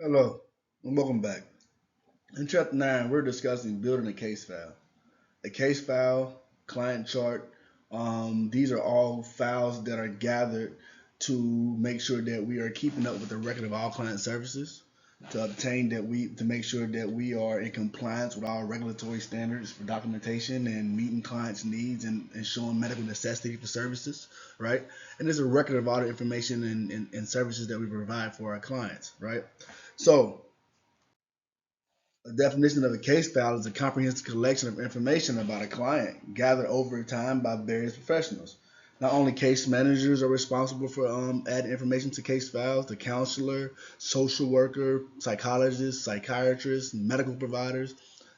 Hello, and welcome back. In Chapter 9, we're discussing building a case file. A case file, client chart, these are all files that are gathered to make sure that we are keeping up with the record of all client services, to make sure that we are in compliance with all regulatory standards for documentation and meeting clients' needs and showing medical necessity for services, right? And there's a record of all the information and services that we provide for our clients, right? So a definition of a case file is a comprehensive collection of information about a client gathered over time by various professionals. Not only case managers are responsible for adding information to case files, the counselor, social worker, psychologist, psychiatrist, medical providers,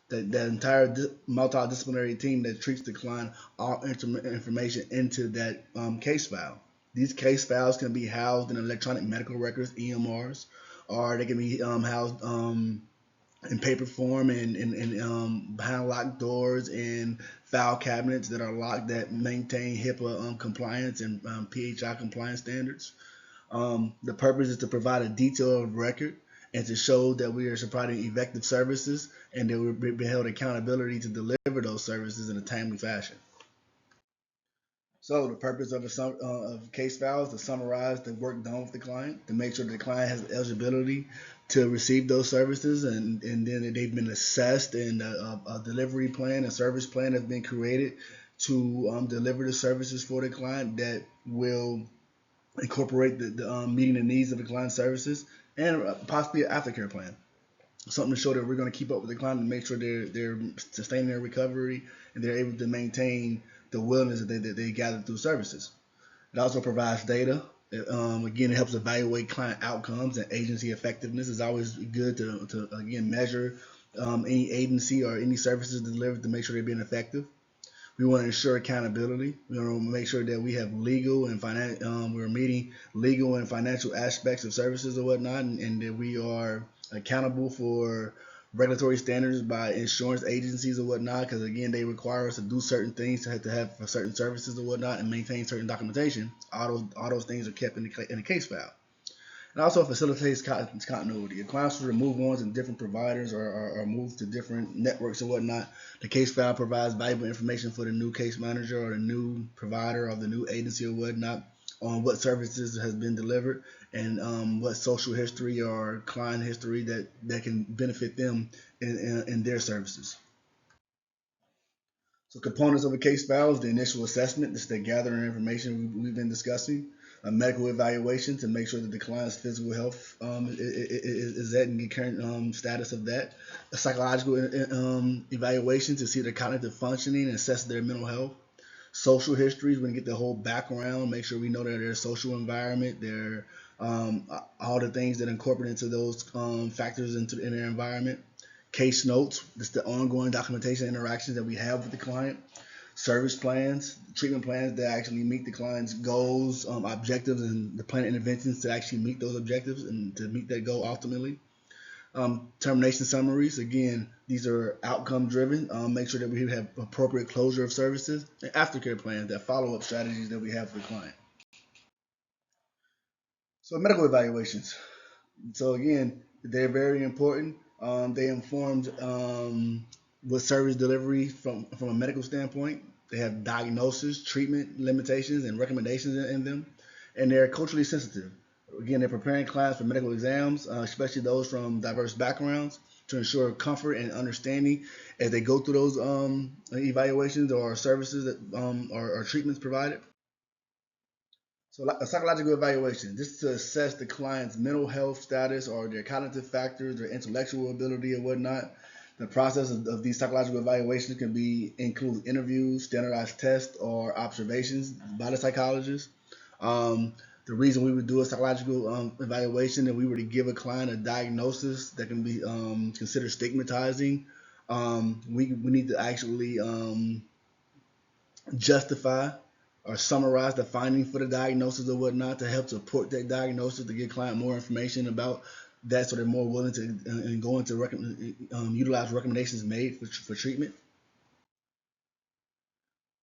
that entire multidisciplinary team that treats the client all information into that case file. These case files can be housed in electronic medical records, EMRs, or they can be housed in paper form and behind locked doors and file cabinets that are locked that maintain HIPAA compliance and PHI compliance standards. The purpose is to provide a detailed record and to show that we are providing effective services and that we're being held accountability to deliver those services in a timely fashion. So the purpose of of case files is to summarize the work done with the client, to make sure the client has eligibility to receive those services, and then they've been assessed, and a delivery plan, a service plan has been created to deliver the services for the client that will incorporate the meeting the needs of the client services and possibly an aftercare plan. Something to show that we're going to keep up with the client and make sure they're sustaining their recovery and they're able to maintain the wellness that they gather through services. It also provides data. Again, it helps evaluate client outcomes and agency effectiveness. It's always good to again measure any agency or any services delivered to make sure they're being effective. We want to ensure accountability. We want to make sure that we have legal and we're meeting legal and financial aspects of services or whatnot, and that we are accountable for regulatory standards by insurance agencies or whatnot. Because again, they require us to do certain things to have for certain services or whatnot and maintain certain documentation. All those things are kept in the case file. It also facilitates continuity. If clients were to move on to different providers or move to different networks and whatnot, the case file provides valuable information for the new case manager or the new provider or the new agency or whatnot on what services has been delivered and what social history or client history that can benefit them in their services. So components of a case file is the initial assessment. This is the gathering information we've been discussing. A medical evaluation to make sure that the client's physical health is at the current status of that. A psychological evaluation to see their cognitive functioning and assess their mental health. Social histories, we can get the whole background, make sure we know that their social environment, their all the things that incorporate into those factors in their environment. Case notes, just the ongoing documentation interactions that we have with the client. Service plans, treatment plans that actually meet the client's goals, objectives, and the plan interventions to actually meet those objectives and to meet that goal ultimately. Termination summaries, again, these are outcome driven. Make sure that we have appropriate closure of services and aftercare plans, that follow up strategies that we have for the client. So medical evaluations. So again, they're very important. They informed with service delivery from a medical standpoint. They have diagnosis, treatment limitations, and recommendations in them, and they're culturally sensitive. Again, they're preparing clients for medical exams, especially those from diverse backgrounds, to ensure comfort and understanding as they go through those evaluations or services that or treatments provided. So, like a psychological evaluation, this is to assess the client's mental health status or their cognitive factors, their intellectual ability, or whatnot. The process of these psychological evaluations can be include interviews, standardized tests, or observations by the psychologist. The reason we would do a psychological evaluation, if we were to give a client a diagnosis that can be considered stigmatizing, we need to actually justify or summarize the finding for the diagnosis or whatnot to help support that diagnosis to give client more information about that so they're more willing to and going to utilize recommendations made for treatment.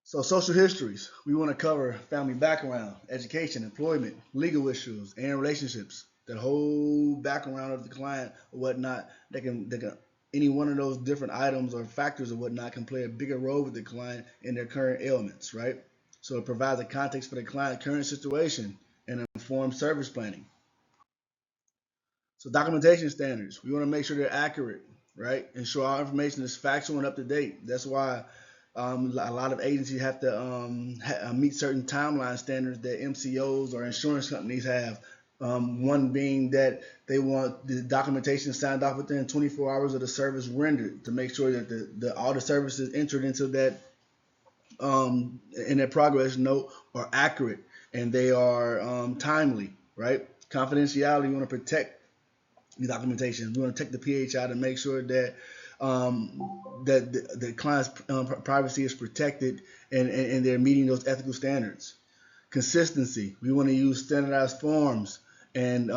So social histories, we want to cover family background, education, employment, legal issues, and relationships. that whole background of the client or whatnot. They can any one of those different items or factors or whatnot can play a bigger role with the client in their current ailments, right? So it provides a context for the client's current situation and informs service planning. So documentation standards, we want to make sure they're accurate, right? Ensure all information is factual and up to date. That's why a lot of agencies have to meet certain timeline standards that MCOs or insurance companies have. One being that they want the documentation signed off within 24 hours of the service rendered to make sure that all the services entered into that in their progress note are accurate and they are timely, right? Confidentiality, you want to protect the documentation. We want to take the PHI to make sure that the client's privacy is protected and they're meeting those ethical standards. Consistency. We want to use standardized forms and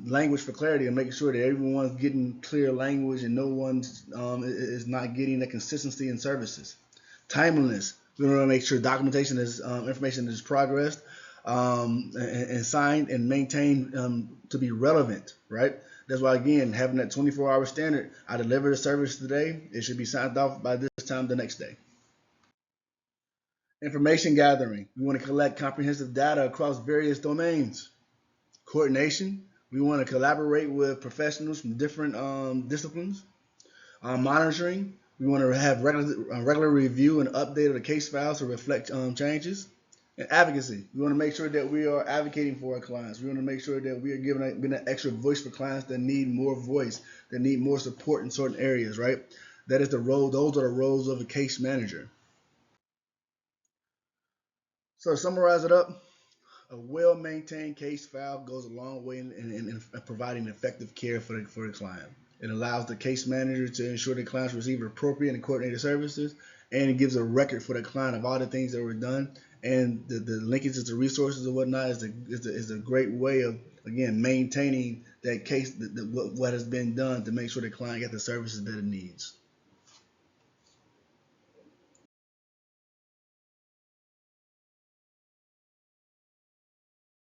language for clarity and making sure that everyone's getting clear language and no one's is not getting the consistency in services. Timeliness. We want to make sure documentation is information is progressed and signed and maintained to be relevant, right? That's why, again, having that 24-hour standard, I delivered a service today, it should be signed off by this time the next day. Information gathering. We want to collect comprehensive data across various domains. Coordination. We want to collaborate with professionals from different disciplines. Monitoring. We want to have regular review and update of the case files to reflect changes. And advocacy. We want to make sure that we are advocating for our clients. We want to make sure that we are giving an extra voice for clients that need more voice, that need more support in certain areas, right? That is the role, those are the roles of a case manager. So to summarize it up, a well-maintained case file goes a long way in providing effective care for the client. It allows the case manager to ensure the clients receive appropriate and coordinated services, and it gives a record for the client of all the things that were done. And the linkages to resources and whatnot is a great way of, again, maintaining that case, what has been done to make sure the client gets the services that it needs.